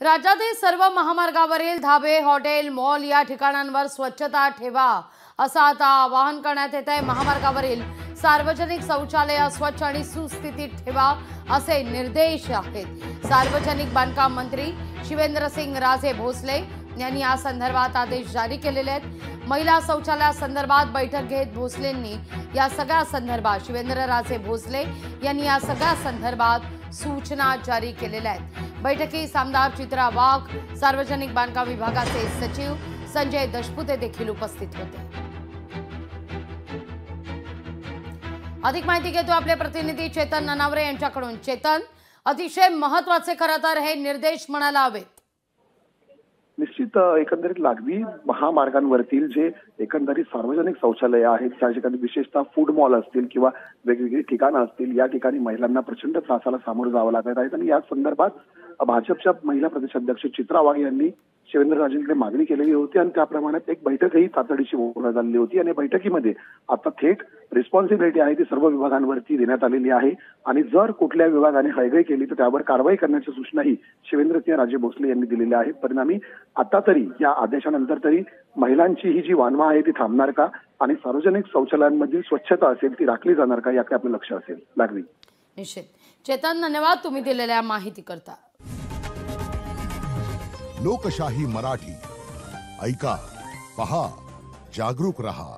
राज्यातील सर्व महामार्गावरील धाबे, हॉटेल, मॉल या ठिकाणांवर स्वच्छता ठेवा असं आता आवाहन करण्यात येत आहे। महामार्गावरील सार्वजनिक शौचालय स्वच्छ आणि सुस्थितीत ठेवा असे निर्देश आहेत। सार्वजनिक बांधकाम मंत्री शिवेंद्रसिंह भोसले यांनी या संदर्भात आदेश जारी केलेले आहेत। महिला शौचालयासंदर्भात बैठक घेत भोसलेंनी या सगळ्या संदर्भात भोसले यांनी या सगळ्या संदर्भात सूचना जारी केलेल्या आहेत। बैठकीत आमदार चित्रा वाघ, सार्वजनिक बांधकाम विभागाचे सचिव संजय दशपुते देखील उपस्थित होते। अधिक माहिती घेतो आपले प्रतिनिधी चेतन ननावरे यांच्याकडून। चेतन, अतिशय महत्त्वाचे खरं तर हे निर्देश म्हणायला हवेत। निश्चित एकंदरीत लागवी महामार्गांवरतील जे एकंदरीत सार्वजनिक शौचालय आहेत, त्या ठिकाणी विशेषतः फूड मॉल असतील किंवा वेगवेगळी ठिकाणं असतील, या ठिकाणी महिलांना प्रचंड त्रासाला सामोरं जावं लागत आहे। आणि या संदर्भात भाजपच्या महिला प्रदेशाध्यक्ष चित्रा वाघ यांनी शिवेंद्रराजेंकडे मागणी केलेली होती आणि त्याप्रमाणे एक बैठकही तातडीची बोलवण्यात झालेली होती। आणि बैठकीमध्ये आता थेट रिस्पॉन्सिबिलिटी आहे ती सर्व विभागांवरती देण्यात आलेली आहे आणि जर कुठल्या विभागाने हयगय केली तर त्यावर कारवाई करण्याच्या सूचनाही शिवेंद्रसिंह भोसले यांनी दिलेल्या आहेत। परिणामी आता तरी या आदेशानंतर तरी महिलांची ही जी वानवा आहे ती थांबणार का आणि सार्वजनिक शौचालयांमधील स्वच्छता असेल ती राखली जाणार का याकडे आपलं लक्ष असेल। लागवी निश्चित। चेतन, धन्यवाद तुम्ही दिलेल्या माहिती करता। लोकशाही मराठी ऐका, पहा, जागरूक रहा।